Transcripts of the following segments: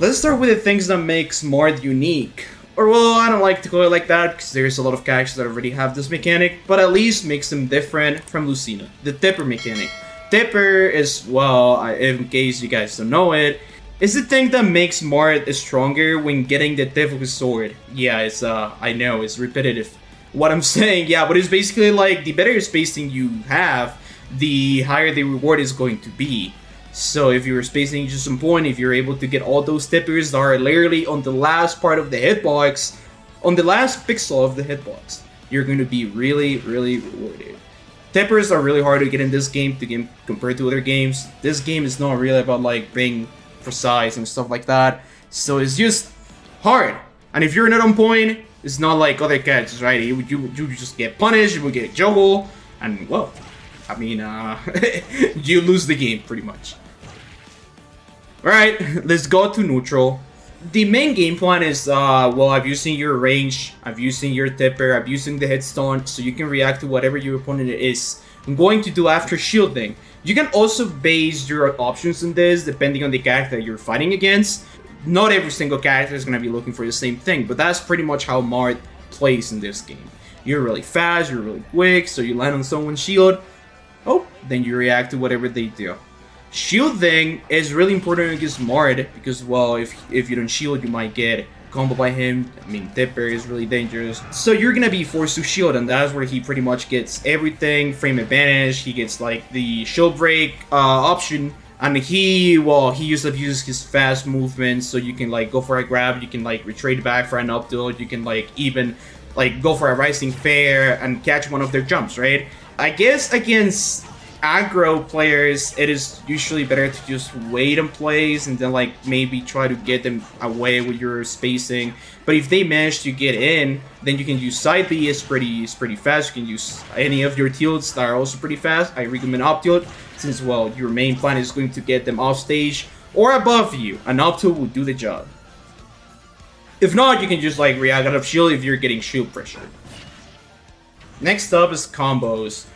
Let's start with the things that make Smart unique. Or well, I don't like to call it like that because there's a lot of characters that already have this mechanic, but at least makes them different from Lucina. The Tipper mechanic. Tipper is, well, in case you guys don't know it, is the thing that makes Smart stronger when getting the tip of his sword. Yeah, it's I know, it's repetitive. What I'm saying, yeah, but it's basically like the better spacing you have, the higher the reward is going to be. So if you're spacing just some point, if you're able to get all those tippers that are literally on the last part of the hitbox, on the last pixel of the hitbox, you're going to be really, really rewarded. Tippers are really hard to get in this game compared to other games. This game is not really about like being precise and stuff like that. So it's just hard. And if you're not on point, it's not like other characters, right? You just get punished, you will get juggle, and well, I mean, you lose the game pretty much. Alright, let's go to neutral. The main game plan is, well, abusing your range, abusing your tipper, abusing the headstone, so you can react to whatever your opponent is going to do after shielding. You can also base your options on this depending on the character you're fighting against. Not every single character is going to be looking for the same thing, but that's pretty much how Mart plays in this game. You're really fast, you're really quick, so you land on someone's shield. Oh, then you react to whatever they do. Shielding is really important against Mart because, well, if you don't shield, you might get combo by him. I mean, Tipper is really dangerous. So you're gonna be forced to shield, and that's where he pretty much gets everything. Frame advantage, he gets like the shield break option, and he usually uses his fast movement, so you can like go for a grab, you can like retreat back for an up tilt, you can like even like go for a rising fair and catch one of their jumps, right? I guess against aggro players, it is usually better to just wait in place and then like maybe try to get them away with your spacing. But if they manage to get in, then you can use side B. It's pretty fast. You can use any of your tilts that are also pretty fast. I recommend up tilt since, well, your main plan is going to get them off stage or above you. An up tilt will do the job. If not, you can just like react out of shield if you're getting shield pressure. Next up is combos.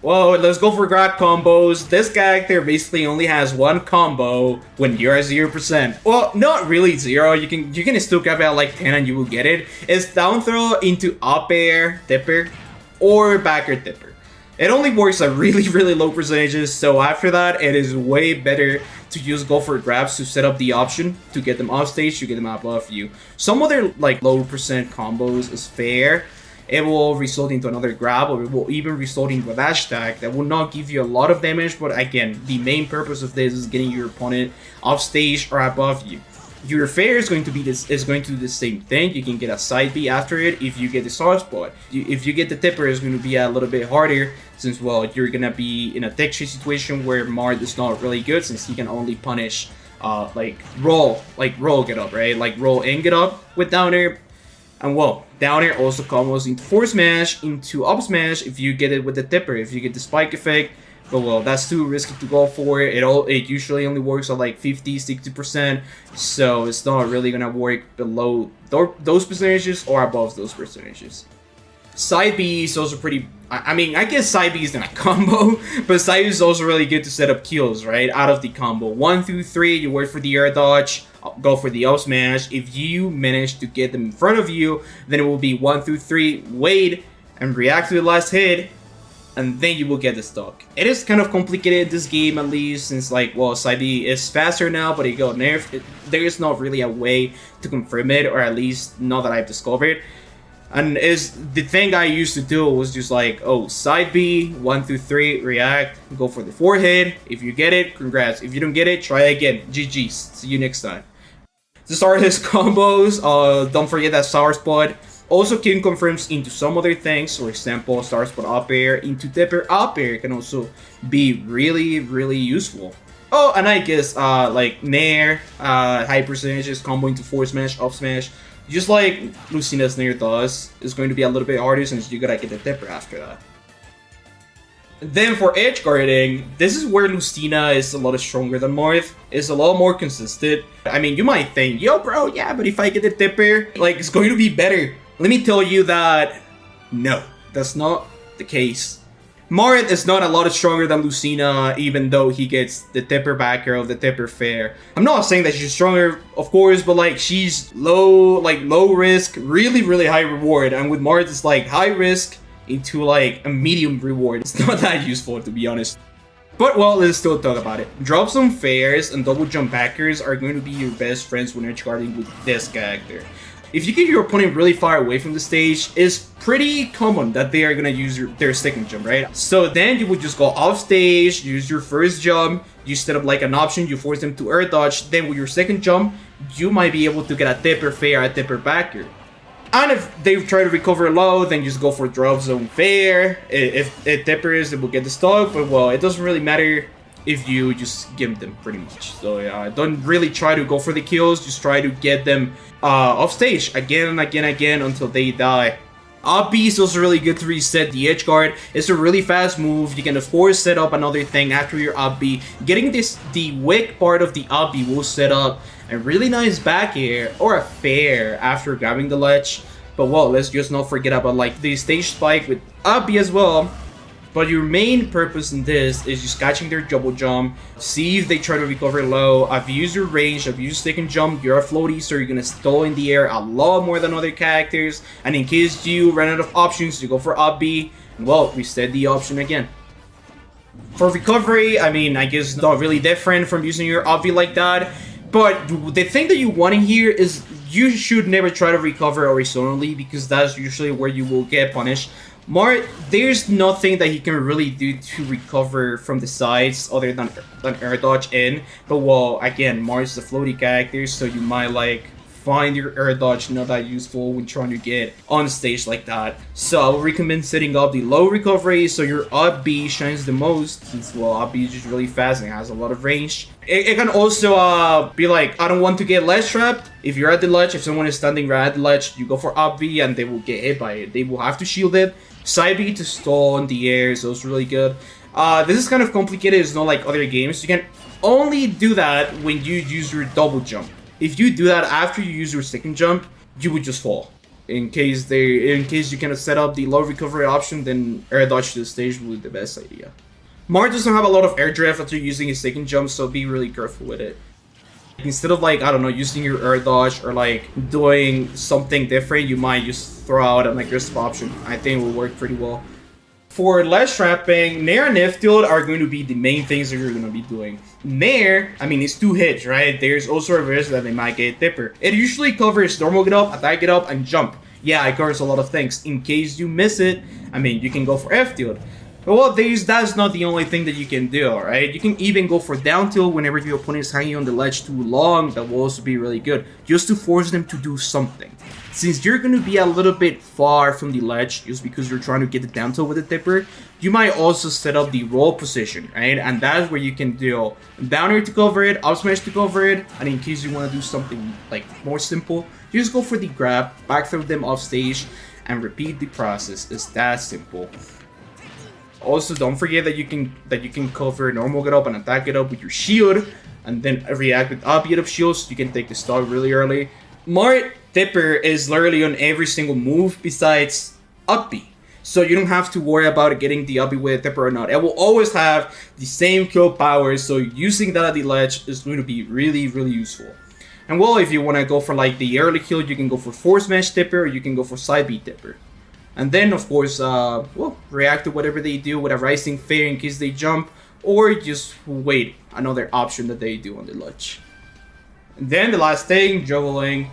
Well, let's go for grab combos. This character basically only has one combo when you're at 0%. Well, not really 0. You can still grab it at like 10 and you will get it. It's down throw into up air tipper or back air tipper. It only works at really low percentages, so after that it is way better to just go for grabs to set up the option to get them off stage, to get them above you. Some other like low percent combos is fair. It will result into another grab, or it will even result into a dash attack that will not give you a lot of damage, but again, the main purpose of this is getting your opponent off stage or above you. Your fair is going to do the same thing. You can get a side B after it if you get the soft spot. If you get the tipper, it's going to be a little bit harder since, well, you're going to be in a texture situation where Mart is not really good since he can only punish like roll get up, right? Like roll and get up with down air. And well, down air also combos into forward smash, into up smash if you get it with the tipper, if you get the spike effect. But well, that's too risky to go for. It usually only works at like 50-60%, so it's not really gonna work below those percentages or above those percentages. Side B is also pretty. I mean, I guess side B is not a combo, but side B is also really good to set up kills, right? Out of the combo 1 through 3, you wait for the air dodge, go for the up smash. If you manage to get them in front of you, then it will be 1 through 3, wait and react to the last hit, and then you will get the stock. It is kind of complicated this game, at least, since like, well, side B is faster now, but it got nerfed. There is not really a way to confirm it, or at least not that I've discovered. And the thing I used to do was just like, oh, side B, 1 through 3, react, go for the forehead. If you get it, congrats. If you don't get it, try again. GG's. See you next time. To start his combos, don't forget that Sour Spot. Also King confirms into some other things. For example, Sour Spot up air into Tipper up air can also be really useful. Oh, and I guess like Nair, high percentages, combo into forward smash, up smash. Just like Lucina's Nair does, it's going to be a little bit harder since you gotta get the Tipper after that. Then for edge guarding, this is where Lucina is a lot stronger than Marth. It's a lot more consistent. I mean, you might think, yo bro, yeah, but if I get the Tipper, like, it's going to be better. Let me tell you that, no, that's not the case. Marit is not a lot stronger than Lucina, even though he gets the tipper back air of the tipper fair. I'm not saying that she's stronger, of course, but like she's low risk, really high reward. And with Marit, it's like high risk into like a medium reward. It's not that useful, to be honest. But well, let's still talk about it. Drop some fairs and double jump backers are going to be your best friends when you're charting with this character. If you get your opponent really far away from the stage, it's pretty common that they are gonna use their second jump, right? So then you would just go off stage, use your first jump, you set up like an option, you force them to air dodge, then with your second jump, you might be able to get a tipper fair, a tipper backer. And if they try to recover low, then just go for drop zone fair. If it tippers, it will get the stock, but well, it doesn't really matter if you just give them pretty much. So yeah, don't really try to go for the kills, just try to get them off stage again and again until they die. Up B is also really good to reset the edge guard. It's a really fast move. You can of course set up another thing after your up B. Getting the wick part of the up B will set up a really nice back air or a fair after grabbing the ledge. But well, let's just not forget about like the stage spike with up B as well. But your main purpose in this is just catching their double jump, see if they try to recover low. I've used your range, I've used second jump, you're a floaty, so you're gonna stall in the air a lot more than other characters. And in case you run out of options, you go for up B, and well, reset the option again. For recovery, I mean, I guess not really different from using your up B like that. But the thing that you want in here is you should never try to recover horizontally, because that's usually where you will get punished. Marit, there's nothing that he can really do to recover from the sides other than air dodge in. But well, again, Marit's a floaty character, so you might like find your air dodge not that useful when trying to get on stage like that. So I would recommend setting up the low recovery so your up B shines the most, since well, up B is just really fast and has a lot of range. It can also be like, I don't want to get ledge trapped. If you're at the ledge, if someone is standing right at the ledge, you go for up B and they will get hit by it. They will have to shield it. Side B to stall in the air, so it's really good. This is kind of complicated, it's not like other games. You can only do that when you use your double jump. If you do that after you use your second jump, you would just fall. In case you can set up the low recovery option, then air dodge to the stage would be the best idea. Marit doesn't have a lot of air drift after using his second jump, so be really careful with it. Instead of like, I don't know, using your air dodge or like doing something different, you might just throw out an aggressive option. I think it will work pretty well. For ledge trapping, Nair and F-tilt are going to be the main things that you're going to be doing. Nair, I mean, it's 2 hits, right? There's also a risk that they might get tipper. It usually covers normal get up, attack get up, and jump. Yeah, it covers a lot of things. In case you miss it, I mean, you can go for F-tilt. But well, that's not the only thing that you can do, right? You can even go for down tilt whenever your opponent is hanging on the ledge too long. That will also be really good, just to force them to do something. Since you're going to be a little bit far from the ledge, just because you're trying to get the down tilt with the tipper, you might also set up the roll position, right? And that's where you can do down air to cover it, up smash to cover it, and in case you want to do something like more simple, you just go for the grab, back throw them off stage, and repeat the process. It's that simple. Also, don't forget that you can cover normal get up and attack get up with your shield, and then react with up get up shields. So you can take the stock really early. Marit tipper is literally on every single move besides up B, so you don't have to worry about getting the up B with a tipper or not. It will always have the same kill power, so using that at the ledge is going to be really useful. And well, if you want to go for like the early kill, you can go for force smash tipper, or you can go for side B tipper. And then, of course, well, react to whatever they do with a rising fair in case they jump, or just wait another option that they do on the ledge. And then the last thing, juggling.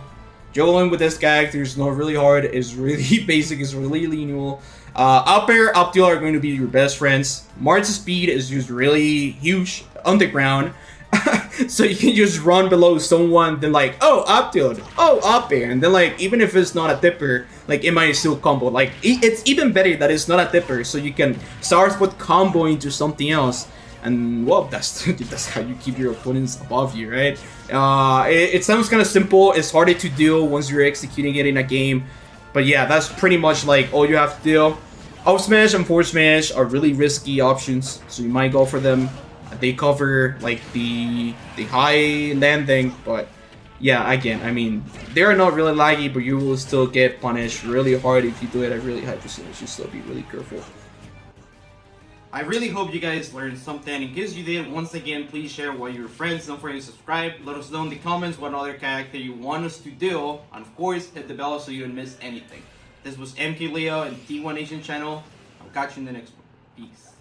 Juggling with this character is not really hard, it's really basic, it's really lineal. Up air, up tilt are going to be your best friends. Marit's speed is just really huge on the ground. So you can just run below someone, then like, oh, up tilt, oh, up air, and then like, even if it's not a tipper, like it might still combo. Like it's even better that it's not a tipper, so you can start with combo into something else, and well, that's how you keep your opponents above you, right? It sounds kind of simple. It's harder to do once you're executing it in a game, but yeah, that's pretty much like all you have to do. Up smash and forward smash are really risky options, so you might go for them. They cover like the high landing, but yeah, again, I mean, they're not really laggy, but you will still get punished really hard if you do it at really high percentage. You still be really careful. I really hope you guys learned something. In case you did, once again, please share with your friends. Don't forget to subscribe. Let us know in the comments what other character you want us to do. And of course, hit the bell so you don't miss anything. This was MkLeo and T1 Asian channel. I'll catch you in the next one. Peace.